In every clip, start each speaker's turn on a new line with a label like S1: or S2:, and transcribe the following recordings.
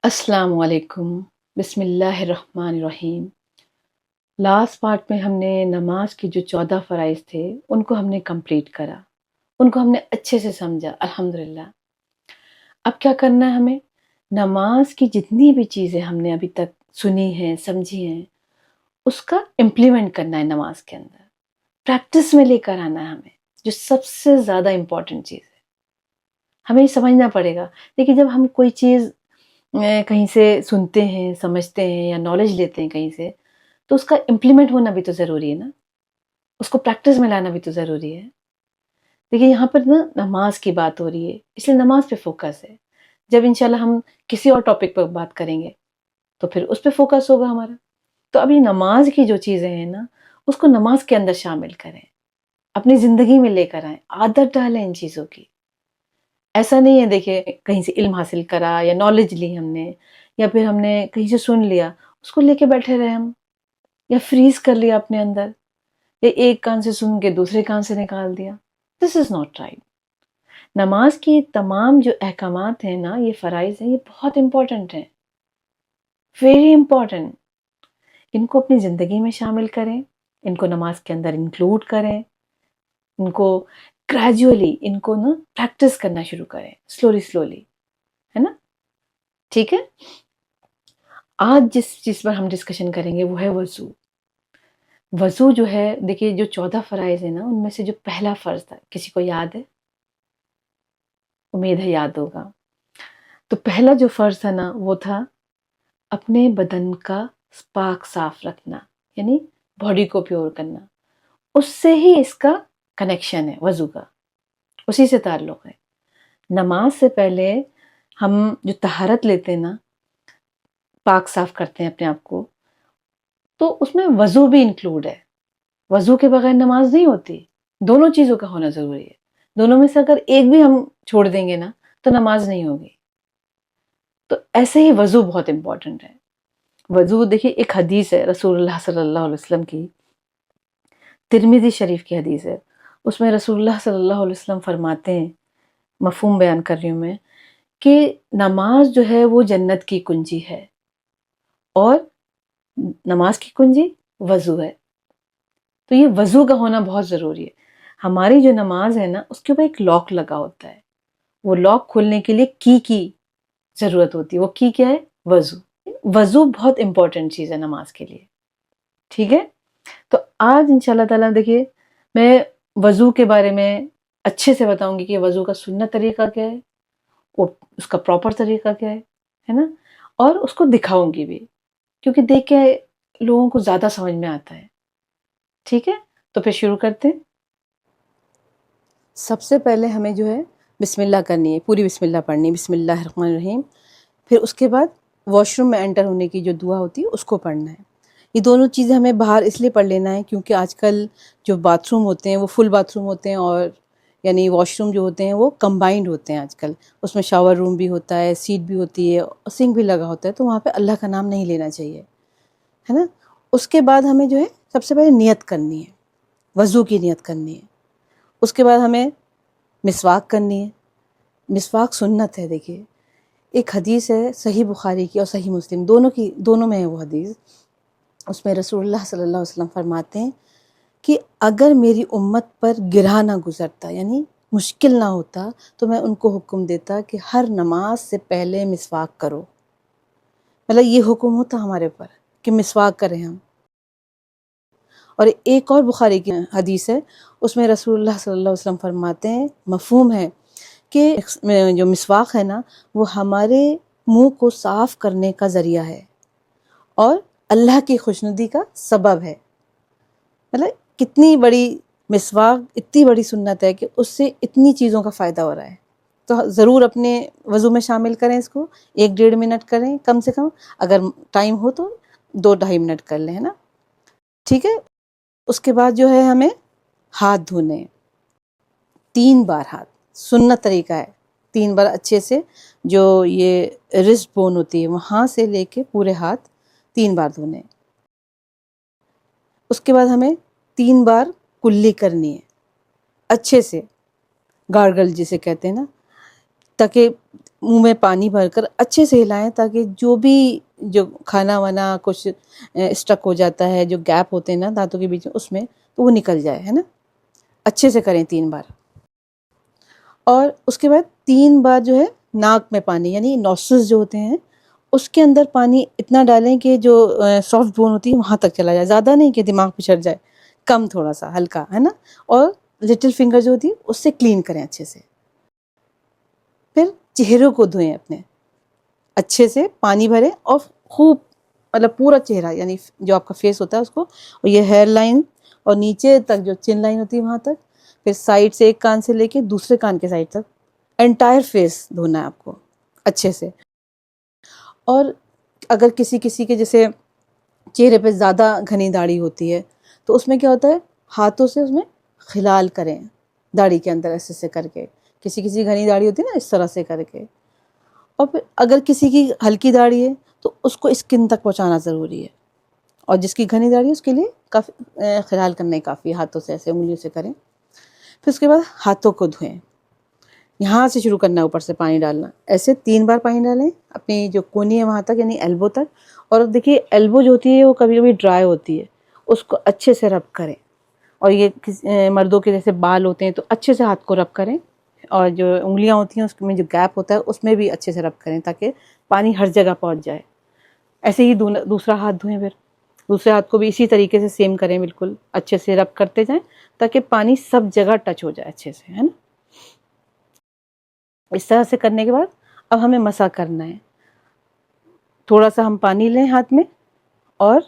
S1: السلام علیکم، بسم اللہ الرحمن الرحیم۔ لاسٹ پارٹ میں ہم نے نماز کی جو 14 فرائض تھے ان کو ہم نے کمپلیٹ کرا، ان کو ہم نے اچھے سے سمجھا الحمدللہ۔ اب کیا کرنا ہے ہمیں؟ نماز کی جتنی بھی چیزیں ہم نے ابھی تک سنی ہیں سمجھی ہیں اس کا امپلیمنٹ کرنا ہے نماز کے اندر، پریکٹس میں لے کر آنا ہے ہمیں، جو سب سے زیادہ امپورٹنٹ چیز ہے۔ ہمیں یہ سمجھنا پڑے گا۔ دیکھیے جب ہم کوئی چیز کہیں سے سنتے ہیں سمجھتے ہیں یا نالج لیتے ہیں کہیں سے، تو اس کا امپلیمنٹ ہونا بھی تو ضروری ہے نا، اس کو پریکٹس میں لانا بھی تو ضروری ہے۔ دیکھیے یہاں پر نا نماز کی بات ہو رہی ہے، اس لیے نماز پہ فوکس ہے۔ جب انشاءاللہ ہم کسی اور ٹاپک پر بات کریں گے تو پھر اس پہ فوکس ہوگا ہمارا۔ تو ابھی نماز کی جو چیزیں ہیں نا اس کو نماز کے اندر شامل کریں، اپنی زندگی میں لے کر آئیں، عادت ڈالیں ان چیزوں کی۔ ایسا نہیں ہے دیکھیں کہیں سے علم حاصل کرا یا نالج لی ہم نے یا پھر ہم نے کہیں سے سن لیا اس کو لے کے بیٹھے رہے ہم، یا فریز کر لیا اپنے اندر، یا ایک کان سے سن کے دوسرے کان سے نکال دیا۔ دس از ناٹ رائٹ۔ نماز کی تمام جو احکامات ہیں نا، یہ فرائض ہیں، یہ بہت امپورٹنٹ ہیں، ویری امپورٹنٹ۔ ان کو اپنی زندگی میں شامل کریں، ان کو نماز کے اندر انکلوڈ کریں، ان کو گریجولی ان کو نا پریکٹس کرنا شروع کریں، سلولی ہے نا، ٹھیک ہے۔ آج جس چیز پر ہم ڈسکشن کریں گے وہ ہے وضو۔ وضو جو ہے دیکھیے جو 14 فرائض ہیں نا ان میں سے جو پہلا فرض تھا، کسی کو یاد ہے؟ امید ہے یاد ہوگا۔ تو پہلا جو فرض تھا نا وہ تھا اپنے بدن کا پاک صاف رکھنا، یعنی باڈی کو پیور کرنا۔ اس سے ہی اس کا کنیکشن ہے، وضو کا اسی سے تعلق ہے۔ نماز سے پہلے ہم جو طہارت لیتے ہیں نا، پاک صاف کرتے ہیں اپنے آپ کو، تو اس میں وضو بھی انکلوڈ ہے۔ وضو کے بغیر نماز نہیں ہوتی، دونوں چیزوں کا ہونا ضروری ہے۔ دونوں میں سے اگر ایک بھی ہم چھوڑ دیں گے نا تو نماز نہیں ہوگی۔ تو ایسے ہی وضو بہت امپورٹنٹ ہے۔ وضو دیکھیے ایک حدیث ہے رسول اللہ صلی اللہ علیہ وسلم کی، ترمذی شریف کی حدیث ہے۔ اس میں رسول اللہ صلی اللہ علیہ وسلم فرماتے ہیں، مفہوم بیان کر رہی ہوں میں، کہ نماز جو ہے وہ جنت کی کنجی ہے، اور نماز کی کنجی وضو ہے۔ تو یہ وضو کا ہونا بہت ضروری ہے۔ ہماری جو نماز ہے نا اس کے اوپر ایک لاک لگا ہوتا ہے، وہ لاک کھولنے کے لیے کی ضرورت ہوتی ہے۔ وہ کی کیا ہے؟ وضو۔ وضو بہت امپورٹنٹ چیز ہے نماز کے لیے، ٹھیک ہے۔ تو آج انشاءاللہ تعالیٰ دیکھیے میں وضو کے بارے میں اچھے سے بتاؤں گی کہ وضو کا سنت طریقہ کیا ہے، اس کا پراپر طریقہ کیا ہے نا، اور اس کو دکھاؤں گی بھی، کیونکہ دیکھ کے لوگوں کو زیادہ سمجھ میں آتا ہے، ٹھیک ہے۔ تو پھر شروع کرتے ہیں۔ سب سے پہلے ہمیں جو ہے بسم اللہ کرنی ہے، پوری بسم اللہ پڑھنی ہے، بسم اللہ الرحمن الرحیم۔ پھر اس کے بعد واش روم میں انٹر ہونے کی جو دعا ہوتی ہے اس کو پڑھنا ہے۔ یہ دونوں چیزیں ہمیں باہر اس لیے پڑھ لینا ہے کیونکہ آج کل جو باتھ روم ہوتے ہیں وہ فل باتھ روم ہوتے ہیں، اور یعنی واش روم جو ہوتے ہیں وہ کمبائنڈ ہوتے ہیں آج کل۔ اس میں شاور روم بھی ہوتا ہے، سیٹ بھی ہوتی ہے، اور سنک بھی لگا ہوتا ہے، تو وہاں پہ اللہ کا نام نہیں لینا چاہیے، ہے نا۔ اس کے بعد ہمیں جو ہے سب سے پہلے نیت کرنی ہے، وضو کی نیت کرنی ہے۔ اس کے بعد ہمیں مسواک کرنی ہے۔ مسواک سنت ہے۔ دیکھیے ایک حدیث ہے صحیح بخاری کی اور صحیح مسلم دونوں میں ہے وہ حدیث۔ اس میں رسول اللہ صلی اللہ علیہ وسلم فرماتے ہیں کہ اگر میری امت پر گرہ نہ گزرتا، یعنی مشکل نہ ہوتا، تو میں ان کو حکم دیتا کہ ہر نماز سے پہلے مسواک کرو۔ مطلب یہ حکم ہوتا ہمارے پر کہ مسواک کریں ہم۔ اور ایک اور بخاری کی حدیث ہے، اس میں رسول اللہ صلی اللہ علیہ وسلم فرماتے ہیں، مفہوم ہے کہ جو مسواک ہے نا وہ ہمارے منہ کو صاف کرنے کا ذریعہ ہے اور اللہ کی خوشنودی کا سبب ہے۔ مطلب کتنی بڑی مسواک، اتنی بڑی سنت ہے کہ اس سے اتنی چیزوں کا فائدہ ہو رہا ہے۔ تو ضرور اپنے وضو میں شامل کریں اس کو، 1-1.5 منٹ کریں کم سے کم، اگر ٹائم ہو تو 2-2.5 منٹ کر لیں، ہے نا، ٹھیک ہے۔ اس کے بعد جو ہے ہمیں ہاتھ دھونے 3 بار، ہاتھ سنت طریقہ ہے، 3 بار اچھے سے، جو یہ رسٹ بون ہوتی ہے وہاں سے لے کے پورے ہاتھ 3 بار دھونے۔ اس کے بعد ہمیں 3 بار کلی کرنی ہے اچھے سے، گارگل جسے کہتے ہیں نا، تاکہ
S2: منہ میں پانی بھر کر اچھے سے ہلائیں تاکہ جو کھانا وانا کچھ اسٹک ہو جاتا ہے، جو گیپ ہوتے ہیں نا دانتوں کے بیچ میں، اس میں تو وہ نکل جائے، ہے نا. اچھے سے کریں 3 بار. اور اس کے بعد 3 بار جو ہے ناک میں پانی، یعنی نوسٹرلز جو ہوتے ہیں اس کے اندر پانی اتنا ڈالیں کہ جو سافٹ بون ہوتی ہے وہاں تک چلا جائے، زیادہ نہیں کہ دماغ پہ چڑھ جائے، کم تھوڑا سا ہلکا، ہے نا. اور لٹل فنگر جو ہوتی ہے اس سے کلین کریں اچھے سے. پھر چہروں کو دھوئیں اپنے اچھے سے، پانی بھریں اور خوب، مطلب پورا چہرہ، یعنی جو آپ کا فیس ہوتا ہے اس کو، اور یہ ہیئر لائن اور نیچے تک جو چن لائن ہوتی ہے وہاں تک، پھر سائڈ سے ایک کان سے لے کے دوسرے کان کے سائڈ تک انٹائر فیس دھونا ہے آپ کو اچھے سے. اور اگر کسی کے جیسے چہرے پہ زیادہ گھنی داڑھی ہوتی ہے تو اس میں کیا ہوتا ہے، ہاتھوں سے اس میں خلال کریں داڑھی کے اندر ایسے سے کر کے. کسی گھنی داڑھی ہوتی ہے نا، اس طرح سے کر کے. اور پھر اگر کسی کی ہلکی داڑھی ہے تو اس کو اسکن تک پہنچانا ضروری ہے، اور جس کی گھنی داڑھی ہے اس کے لیے کافی خلال کرنا ہی کافی ہے، ہاتھوں سے ایسے انگلیوں سے کریں. پھر اس کے بعد ہاتھوں کو دھوئیں، یہاں سے شروع کرنا ہے اوپر سے پانی ڈالنا. ایسے 3 بار پانی ڈالیں اپنی جو کونی ہے وہاں تک، یعنی ایلبو تک. اور دیکھیے ایلبو جو ہوتی ہے وہ کبھی کبھی ڈرائی ہوتی ہے، اس کو اچھے سے رب کریں. اور یہ مردوں کے جیسے بال ہوتے ہیں تو اچھے سے ہاتھ کو رب کریں، اور جو انگلیاں ہوتی ہیں اس میں جو گیپ ہوتا ہے اس میں بھی اچھے سے رب کریں تاکہ پانی ہر جگہ پہنچ جائے. ایسے ہی دوسرا ہاتھ دھوئیں، پھر دوسرے ہاتھ کو بھی اسی طریقے سے سیم کریں، بالکل اچھے سے رب کرتے جائیں تاکہ پانی سب جگہ ٹچ ہو جائے اچھے سے، ہے نا. اس طرح سے کرنے کے بعد اب ہمیں مسح کرنا ہے. تھوڑا سا ہم پانی لیں ہاتھ میں اور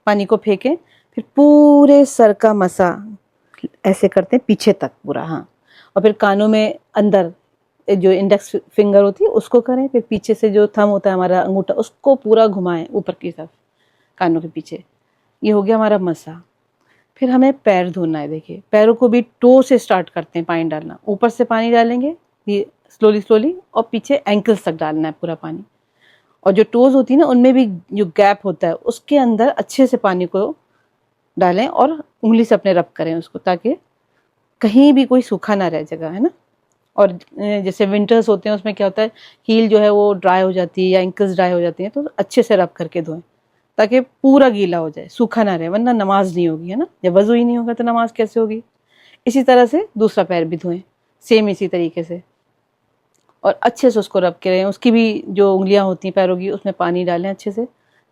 S2: پانی کو پھینکیں، پھر پورے سر کا مسح ایسے کرتے ہیں پیچھے تک پورا، ہاں. اور پھر کانوں میں اندر جو انڈیکس فنگر ہوتی ہے اس کو کریں، پھر پیچھے سے جو تھم ہوتا ہے ہمارا انگوٹھا اس کو پورا گھمائیں اوپر کی طرف کانوں کے پیچھے. یہ ہو گیا ہمارا مسح. پھر ہمیں پیر دھونا ہے. دیکھیے پیروں کو بھی ٹو سے سٹارٹ کرتے ہیں پانی ڈالنا. اوپر سے پانی ڈالیں گے یہ سلولی اور پیچھے اینکلز تک ڈالنا ہے پورا پانی. اور جو ٹوز ہوتی ہے نا ان میں بھی جو گیپ ہوتا ہے اس کے اندر اچھے سے پانی کو ڈالیں اور انگلی سے اپنے رب کریں اس کو تاکہ کہیں بھی کوئی سوکھا نہ رہ جگہ، ہے نا. اور جیسے ونٹرز ہوتے ہیں اس میں کیا ہوتا ہے ہیل جو ہے وہ ڈرائی ہو جاتی ہے یا اینکلز ڈرائی ہو جاتی ہیں تو اچھے سے رب کر کے دھوئیں تاکہ پورا گیلا ہو جائے، سوکھا نہ رہے، ورنہ نماز نہیں ہوگی، ہے نا. جب وضو ہی نہیں ہوگا تو نماز کیسے ہوگی. اسی طرح سے دوسرا پیر بھی دھوئیں سیم اسی طریقے سے، اور اچھے سے اس کو رب کریں. اس کی بھی جو انگلیاں ہوتی ہیں پیروں کی اس میں پانی ڈالیں اچھے سے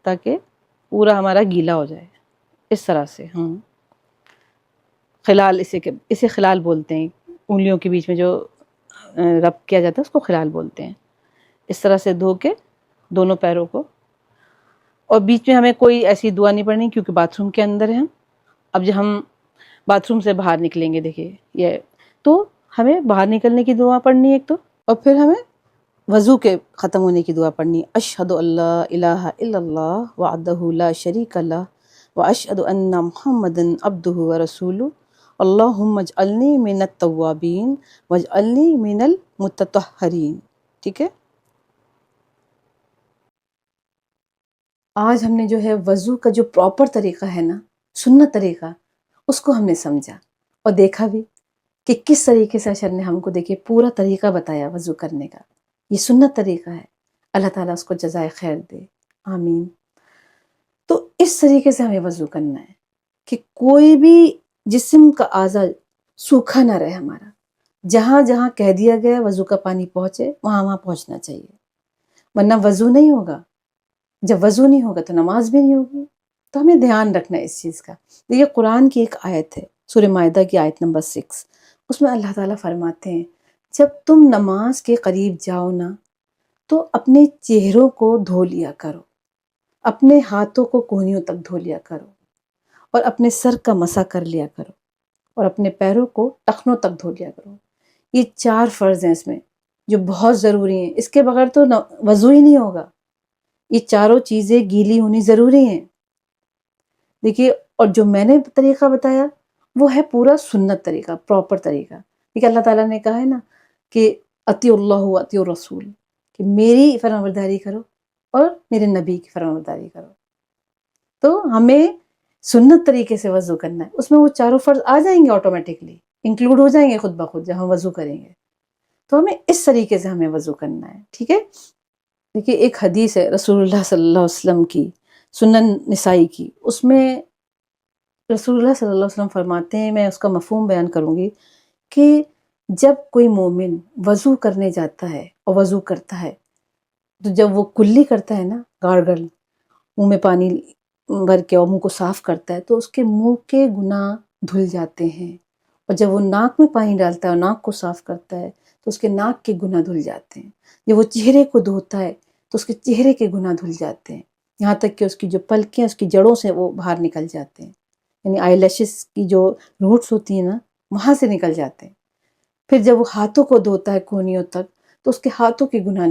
S2: تاکہ پورا ہمارا گیلا ہو جائے اس طرح سے. خلال اسے خلال بولتے ہیں. انگلیوں کے بیچ میں جو رب کیا جاتا ہے اس کو خلال بولتے ہیں. اس طرح سے دھو کے دونوں پیروں کو. اور بیچ میں ہمیں کوئی ایسی دعا نہیں پڑھنی کیونکہ باتھ روم کے اندر ہیں. اب جب ہم باتھ روم سے باہر نکلیں گے، دیکھیے یہ تو ہمیں باہر نکلنے کی دعا پڑھنی ہے ایک تو، اور پھر ہمیں وضو کے ختم ہونے کی دعا پڑھنی ہے. اشہد اللہ الہ الا اللہ وحدہ لا شریک لہ واشہد ان محمدا عبدہ ورسولہ اللہم اجعلنی من التوابین واجعلنی من المتطہرین. ٹھیک ہے. آج ہم نے جو ہے وضو کا جو پراپر طریقہ ہے نا، سنت طریقہ، اس کو ہم نے سمجھا اور دیکھا بھی کہ کس طریقے سے اشر نے ہم کو دیکھے پورا طریقہ بتایا وضو کرنے کا. یہ سنت طریقہ ہے. اللہ تعالیٰ اس کو جزائے خیر دے، آمین. تو اس طریقے سے ہمیں وضو کرنا ہے کہ کوئی بھی جسم کا اعضا سوکھا نہ رہے ہمارا. جہاں جہاں کہہ دیا گیا وضو کا پانی پہنچے وہاں وہاں پہنچنا چاہیے، ورنہ وضو نہیں ہوگا. جب وضو نہیں ہوگا تو نماز بھی نہیں ہوگی. تو ہمیں دھیان رکھنا ہے اس چیز کا. یہ قرآن کی ایک آیت ہے، سورہ مائدہ کی آیت نمبر 6. اس میں اللہ تعالیٰ فرماتے ہیں جب تم نماز کے قریب جاؤ نا تو اپنے چہروں کو دھو لیا کرو، اپنے ہاتھوں کو کونیوں تک دھو لیا کرو، اور اپنے سر کا مسح کر لیا کرو، اور اپنے پیروں کو ٹخنوں تک دھو لیا کرو. یہ 4 فرض ہیں اس میں جو بہت ضروری ہیں. اس کے بغیر تو وضو ہی نہیں ہوگا. یہ چاروں چیزیں گیلی ہونی ضروری ہیں. دیکھیے، اور جو میں نے طریقہ بتایا وہ ہے پورا سنت طریقہ، پراپر طریقہ. دیکھیے اللہ تعالیٰ نے کہا ہے نا کہ اطیعوا اللہ و اطیعوا الرسول، کہ میری فرمانبرداری کرو اور میرے نبی کی فرمانبرداری کرو. تو ہمیں سنت طریقے سے وضو کرنا ہے. اس میں وہ چاروں فرض آ جائیں گے آٹومیٹکلی، انکلوڈ ہو جائیں گے خود بخود جب ہم وضو کریں گے. تو ہمیں اس طریقے سے ہمیں وضو کرنا ہے، ٹھیک ہے۔ دیکھیے ایک حدیث ہے رسول اللہ صلی اللہ علیہ وسلم کی، سنن نسائی کی، اس میں رسول اللہ صلی اللہ علیہ وسلم فرماتے ہیں، میں اس کا مفہوم بیان کروں گی، کہ جب کوئی مومن وضو کرنے جاتا ہے اور وضو کرتا ہے، تو جب وہ کلی کرتا ہے نا، گارگل، منہ میں پانی بھر کے اور منہ کو صاف کرتا ہے، تو اس کے منہ کے گناہ دھل جاتے ہیں، اور جب وہ ناک میں پانی ڈالتا ہے اور ناک کو صاف کرتا ہے تو اس کے ناک کے گناہ دھل جاتے ہیں۔ جب وہ چہرے کو دھوتا ہے تو اس کے چہرے کے گناہ دھل جاتے ہیں، یہاں تک کہ اس کی جو پلکیں اس کی جڑوں سے وہ باہر نکل جاتے ہیں، یعنی آئی لیشز کی جو روٹس ہوتی ہیں نا، وہاں سے نکل جاتے ہیں۔ پھر جب وہ ہاتھوں کو دھوتا ہے کونیوں تک، تو اس کے ہاتھوں کے گناہ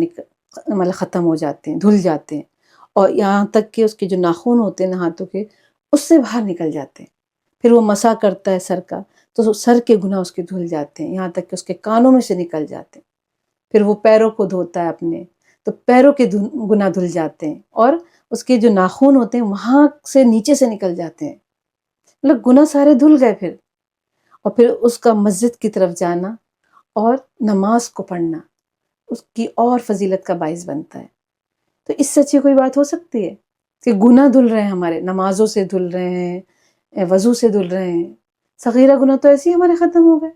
S2: مطلب ختم ہو جاتے ہیں، دھل جاتے ہیں، اور یہاں تک کہ اس کے جو ناخن ہوتے ہیں نا ہاتھوں کے، اس سے باہر نکل جاتے ہیں۔ پھر وہ مسح کرتا ہے سر کا، تو سر کے گناہ اس کے دھل جاتے ہیں، یہاں تک کہ اس کے کانوں میں سے نکل جاتے ہیں۔ پھر وہ پیروں کو دھوتا ہے اپنے، تو پیروں کے گناہ دھل جاتے ہیں، اور اس کے جو ناخن ہوتے ہیں وہاں سے نیچے سے نکل جاتے ہیں، مطلب گناہ سارے دھل گئے پھر۔ اور پھر اس کا مسجد کی طرف جانا اور نماز کو پڑھنا اس کی اور فضیلت کا باعث بنتا ہے۔ تو اس سے اچھی کوئی بات ہو سکتی ہے کہ گناہ دھل رہے ہیں ہمارے، نمازوں سے دھل رہے ہیں، وضو سے دھل رہے ہیں، صغیرہ گناہ تو ایسے ہی ہمارے ختم ہو گئے۔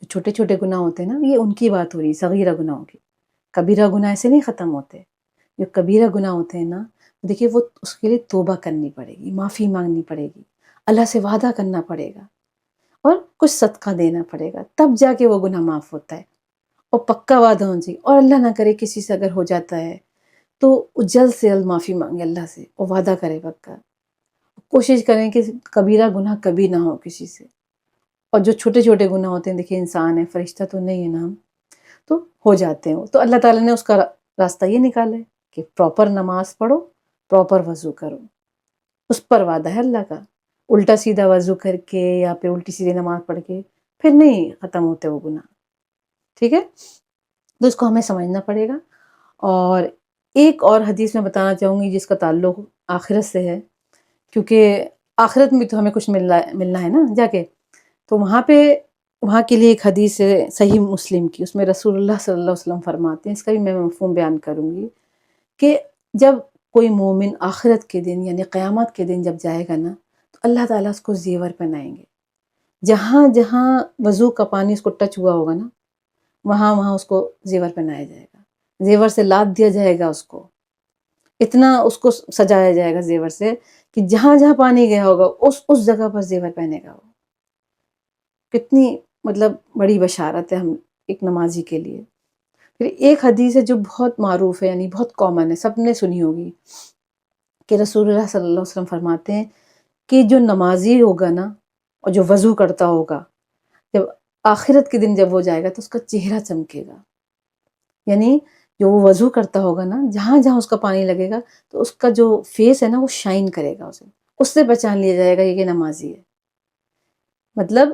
S2: چھوٹے چھوٹے گناہ ہوتے ہیں نا، یہ ان کی بات ہو رہی ہے، صغیرہ گناہوں کی۔ کبیرہ گناہ ایسے نہیں ختم ہوتے۔ جو کبیرہ گناہ ہوتے ہیں نا، دیکھیے وہ اس کے لیے توبہ کرنی پڑے گی، معافی مانگنی پڑے گی، اللہ سے وعدہ کرنا پڑے گا، اور کچھ صدقہ دینا پڑے گا، تب جا کے وہ گناہ معاف ہوتا ہے، اور پکا وعدہ ہونا چاہیے۔ اور اللہ نہ کرے کسی سے اگر ہو جاتا ہے تو جلد سے جلد معافی مانگے اللہ سے، اور وعدہ کرے پکا، کوشش کریں کہ کبیرہ گناہ کبھی نہ ہو کسی سے۔ اور جو چھوٹے چھوٹے گناہ ہوتے ہیں، دیکھیے انسان ہے، فرشتہ تو نہیں ہے نا ہم، تو ہو جاتے ہیں۔ تو اللہ تعالیٰ نے اس کا راستہ یہ نکالا ہے کہ پراپر نماز پڑھو، پراپر وضو کرو، اس پر وعدہ ہے اللہ کا۔ الٹا سیدھا وضو کر کے یا پھر الٹی سیدھی نماز پڑھ کے پھر نہیں ختم ہوتے وہ گناہ، ٹھیک ہے۔ تو اس کو ہمیں سمجھنا پڑے گا۔ اور ایک اور حدیث میں بتانا چاہوں گی جس کا تعلق آخرت سے ہے، کیونکہ آخرت میں تو ہمیں کچھ ملنا ہے نا جا کے، تو وہاں کے لیے ایک حدیث ہے صحیح مسلم کی، اس میں رسول اللہ صلی اللہ علیہ وسلم فرماتے ہیں، اس کا بھی میں مفہوم بیان کروں گی، کہ جب کوئی مومن آخرت کے دن یعنی قیامت کے دن جب جائے گا نا، تو اللہ تعالیٰ اس کو زیور پہنائیں گے۔ جہاں جہاں وضو کا پانی اس کو ٹچ ہوا ہوگا نا، وہاں وہاں اس کو زیور پہنایا جائے گا، زیور سے لاد دیا جائے گا اس کو، اتنا اس کو سجایا جائے گا زیور سے کہ جہاں جہاں پانی گیا ہوگا اس جگہ پر زیور پہنے گا وہ۔ کتنی مطلب بڑی بشارت ہے ہم ایک نمازی کے لیے۔ پھر ایک حدیث ہے جو بہت معروف ہے، یعنی بہت کامن ہے، سب نے سنی ہوگی، کہ رسول اللہ صلی اللہ علیہ وسلم فرماتے ہیں کہ جو نمازی ہوگا نا اور جو وضو کرتا ہوگا، جب آخرت کے دن جب وہ جائے گا تو اس کا چہرہ چمکے گا، یعنی جو وہ وضو کرتا ہوگا نا، جہاں جہاں اس کا پانی لگے گا تو اس کا جو فیس ہے نا وہ شائن کرے گا، اس سے پہچان لیا جائے گا یہ کہ نمازی ہے۔ مطلب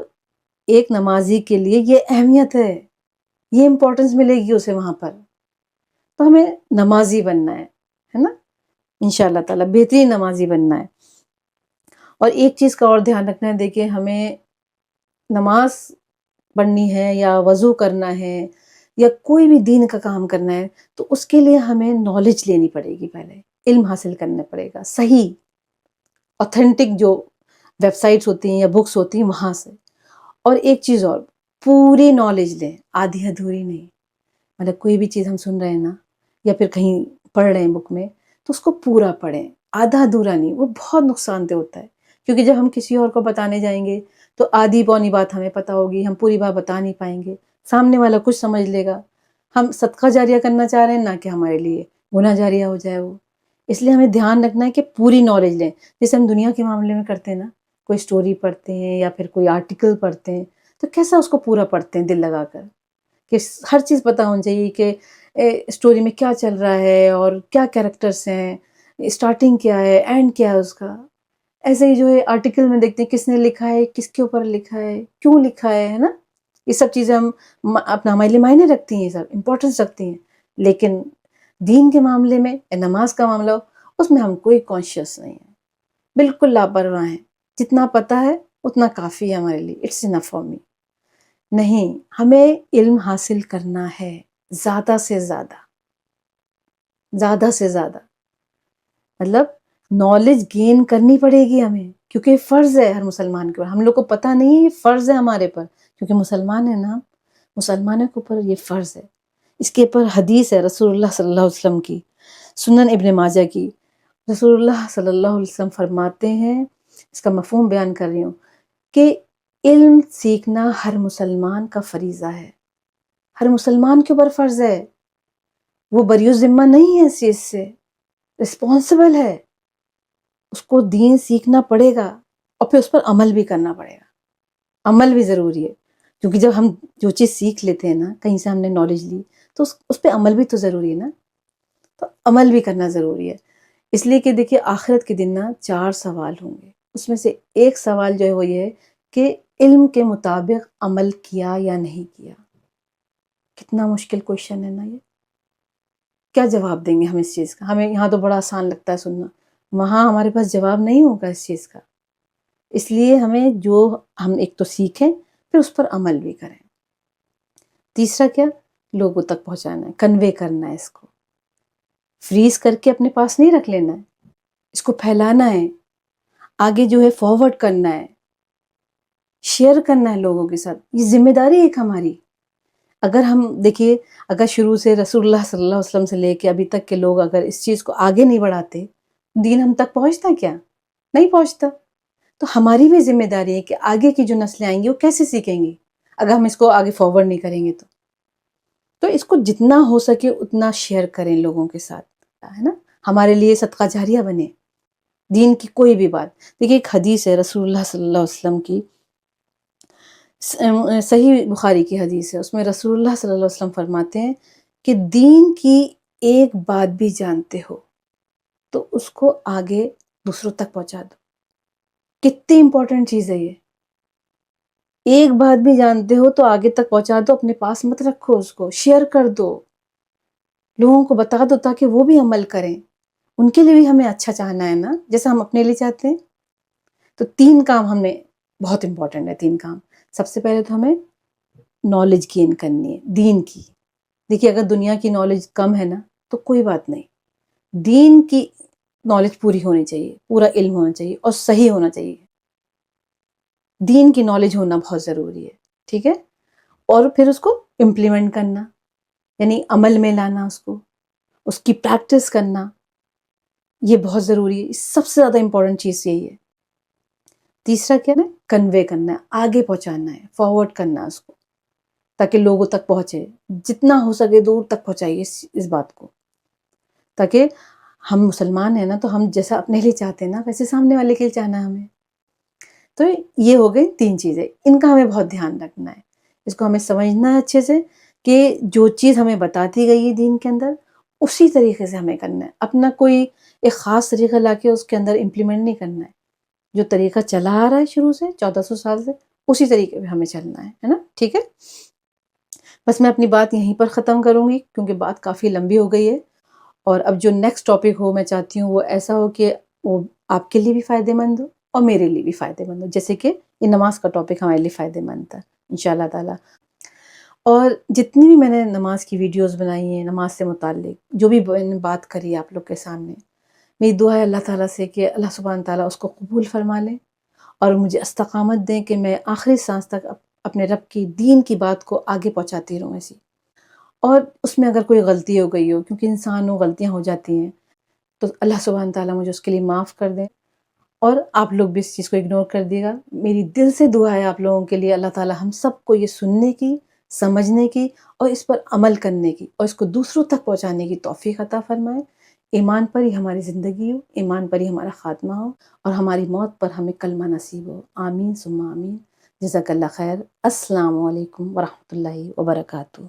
S2: ایک نمازی کے لیے یہ اہمیت ہے، یہ امپورٹنس ملے گی اسے وہاں پر۔ تو ہمیں نمازی بننا ہے نا، انشاءاللہ تعالیٰ بہترین نمازی بننا ہے۔ اور ایک چیز کا اور دھیان رکھنا ہے، دیکھیں ہمیں نماز پڑھنی ہے یا وضو کرنا ہے یا کوئی بھی دین کا کام کرنا ہے، تو اس کے لیے ہمیں نالج لینی پڑے گی، پہلے علم حاصل کرنا پڑے گا، صحیح اوتھینٹک جو ویب سائٹس ہوتی ہیں یا بکس ہوتی ہیں وہاں سے۔ اور ایک چیز اور، پوری نالج لیں، آدھی ادھوری نہیں۔ مطلب کوئی بھی چیز ہم سن رہے ہیں نا یا پھر کہیں پڑھ رہے ہیں بک میں، تو اس کو پورا پڑھیں، آدھا ادھورا نہیں، وہ بہت نقصان دہ ہوتا ہے۔ کیونکہ جب ہم کسی اور کو بتانے جائیں گے تو آدھی پونی بات ہمیں پتہ ہوگی، ہم پوری بات بتا نہیں پائیں گے، سامنے والا کچھ سمجھ لے گا، ہم صدقہ جاریہ کرنا چاہ رہے ہیں نہ کہ ہمارے لیے گناہ جاریہ ہو جائے وہ۔ اس لیے ہمیں دھیان رکھنا ہے کہ پوری نالج لیں، جیسے ہم دنیا کے معاملے میں کرتے ہیں نا، کوئی سٹوری پڑھتے ہیں یا پھر کوئی آرٹیکل پڑھتے ہیں تو کیسا اس کو پورا پڑھتے ہیں دل لگا کر، کہ ہر چیز پتہ ہونی چاہیے کہ سٹوری میں کیا چل رہا ہے اور کیا کیریکٹرز ہیں، اسٹارٹنگ کیا ہے، اینڈ کیا ہے اس کا۔ ایسے ہی جو ہے آرٹیکل میں دیکھتے ہیں کس نے لکھا ہے، کس کے اوپر لکھا ہے، کیوں لکھا ہے نا، یہ سب چیزیں ہم اپنا ہمارے لیے معنی رکھتی ہیں، یہ سب امپورٹنس رکھتی ہیں۔ لیکن دین کے معاملے میں، نماز کا معاملہ ہو، اس میں ہم کوئی کانشیس نہیں ہے، بالکل لاپرواہ ہیں، جتنا پتہ ہے اتنا کافی ہے ہمارے لیے، اٹس انف فار می۔ نہیں، ہمیں علم حاصل کرنا ہے زیادہ سے زیادہ، زیادہ سے زیادہ، مطلب نالج گین کرنی پڑے گی ہمیں، کیونکہ فرض ہے ہر مسلمان کے اوپر. ہم لوگ کو پتہ نہیں ہے یہ فرض ہے ہمارے پر، کیونکہ مسلمان ہیں نا، مسلمانوں کے اوپر یہ فرض ہے. اس کے اوپر حدیث ہے رسول اللہ صلی اللہ علیہ وسلم کی، سنن ابن ماجہ کی. رسول اللہ صلی اللہ علیہ وسلم فرماتے ہیں، اس کا مفہوم بیان کر رہی ہوں، کہ علم سیکھنا ہر مسلمان کا فریضہ ہے، ہر مسلمان کے اوپر فرض ہے. وہ بری ذمہ نہیں ہے اس چیز سے، رسپانسبل ہے. اس کو دین سیکھنا پڑے گا اور پھر اس پر عمل بھی کرنا پڑے گا. عمل بھی ضروری ہے، کیونکہ جب ہم جو چیز سیکھ لیتے ہیں نا، کہیں سے ہم نے نالج لی، تو اس پہ عمل بھی تو ضروری ہے نا، تو عمل بھی کرنا ضروری ہے. اس لیے کہ دیکھیے آخرت کے دن نا 4 سوال ہوں گے، اس میں سے ایک سوال جو ہے وہ یہ ہے کہ علم کے مطابق عمل کیا یا نہیں کیا. کتنا مشکل کویشچن ہے نا یہ. کیا جواب دیں گے ہم اس چیز کا؟ ہمیں یہاں تو بڑا آسان لگتا ہے سننا، وہاں ہمارے پاس جواب نہیں ہوگا اس چیز کا. اس لیے ہمیں جو ہم ایک تو سیکھیں پھر اس پر عمل بھی کریں. تیسرا کیا؟ لوگوں تک پہنچانا ہے، کنوے کرنا ہے. اس کو فریز کر کے اپنے پاس نہیں رکھ لینا ہے، اس کو پھیلانا ہے، آگے جو ہے فارورڈ کرنا ہے، شیئر کرنا ہے لوگوں کے ساتھ. یہ ذمہ داری ہے ایک ہماری. اگر ہم دیکھیے، اگر شروع سے رسول اللہ صلی اللہ علیہ وسلم سے لے کے ابھی تک کے لوگ اگر اس چیز کو آگے نہیں بڑھاتے، دین ہم تک پہنچتا کیا؟ نہیں پہنچتا. تو ہماری بھی ذمہ داری ہے کہ آگے کی جو نسلیں آئیں گی وہ کیسے سیکھیں گی اگر ہم اس کو آگے فارورڈ نہیں کریں گے. تو اس کو جتنا ہو سکے اتنا شیئر کریں لوگوں کے ساتھ، ہے نا، ہمارے لیے صدقہ جاریہ بنے. دین کی کوئی بھی بات، دیکھیے ایک حدیث ہے رسول اللہ صلی اللہ علیہ وسلم کی، صحیح بخاری کی حدیث ہے. اس میں رسول اللہ صلی اللہ علیہ وسلم فرماتے ہیں کہ دین کی ایک بات بھی جانتے ہو تو اس کو آگے دوسروں تک پہنچا دو. کتنی امپورٹنٹ چیز ہے یہ. ایک بات بھی جانتے ہو تو آگے تک پہنچا دو، اپنے پاس مت رکھو، اس کو شیئر کر دو، لوگوں کو بتا دو تاکہ وہ بھی عمل کریں. ان کے لیے بھی ہمیں اچھا چاہنا ہے نا، جیسا ہم اپنے لیے چاہتے ہیں. تو 3 کام ہمیں بہت امپورٹنٹ ہے. 3 کام. سب سے پہلے تو ہمیں نالج گین کرنی ہے دین کی. دیکھیے اگر دنیا کی نالج کم ہے نا تو کوئی بات نہیں، دین کی نالج پوری ہونی چاہیے، پورا علم ہونا چاہیے اور صحیح ہونا چاہیے. دین کی نالج ہونا بہت ضروری ہے، ٹھیک ہے. اور پھر اس کو امپلیمنٹ کرنا، یعنی عمل میں لانا، اس کی پریکٹس کرنا، یہ بہت ضروری ہے. سب سے زیادہ امپورٹنٹ چیز یہی ہے. تیسرا کیا ہے؟ کنوے کرنا ہے، آگے پہنچانا ہے، فارورڈ کرنا ہے اس کو، تاکہ لوگوں تک پہنچے. جتنا ہو سکے دور تک پہنچائیے اس بات کو، تاکہ ہم مسلمان ہیں نا تو ہم جیسا اپنے لیے چاہتے ہیں نا ویسے سامنے والے کے لیے چاہنا ہے ہمیں. تو یہ ہو گئی 3 چیزیں، ان کا ہمیں بہت دھیان رکھنا ہے. اس کو ہمیں سمجھنا ہے اچھے سے کہ جو چیز ہمیں بتاتی گئی ہے دین کے اندر اسی طریقے سے ہمیں کرنا ہے. اپنا کوئی ایک خاص طریقہ لا کے اس کے اندر امپلیمنٹ نہیں کرنا ہے. جو طریقہ چلا آ رہا ہے شروع سے 1400 سال سے، اسی طریقے پہ ہمیں چلنا ہے نا، ٹھیک ہے. بس میں اپنی بات یہیں پر ختم کروں گی کیونکہ بات کافی لمبی ہو گئی ہے. اور اب جو نیکسٹ ٹاپک ہو میں چاہتی ہوں وہ ایسا ہو کہ وہ آپ کے لیے بھی فائدہ مند ہو اور میرے لیے بھی فائدہ مند ہو، جیسے کہ یہ نماز کا ٹاپک ہمارے لیے فائدہ مند تھا انشاءاللہ تعالی. اور جتنی بھی میں نے نماز کی ویڈیوز بنائی ہیں نماز سے متعلق، جو بھی میں نے بات کری آپ لوگ کے سامنے، میری دعا ہے اللہ تعالیٰ سے کہ اللہ سبحانہ تعالیٰ اس کو قبول فرما لے اور مجھے استقامت دیں کہ میں آخری سانس تک اپنے رب کی دین کی بات کو آگے پہنچاتی رہوں ایسی. اور اس میں اگر کوئی غلطی ہو گئی ہو، کیونکہ انسان ہو غلطیاں ہو جاتی ہیں، تو اللہ سبحانہ تعالیٰ مجھے اس کے لیے معاف کر دیں. اور آپ لوگ بھی اس چیز کو اگنور کر دیے گا. میری دل سے دعا ہے آپ لوگوں کے لیے، اللہ تعالیٰ ہم سب کو یہ سننے کی، سمجھنے کی اور اس پر عمل کرنے کی اور اس کو دوسروں تک پہنچانے کی توفیق عطا فرمائے. ایمان پر ہی ہماری زندگی ہو، ایمان پر ہی ہمارا خاتمہ ہو اور ہماری موت پر ہمیں کلمہ نصیب ہو. آمین ثم آمین. جزاک اللہ خیر. السلام علیکم ورحمۃ اللہ وبرکاتہ.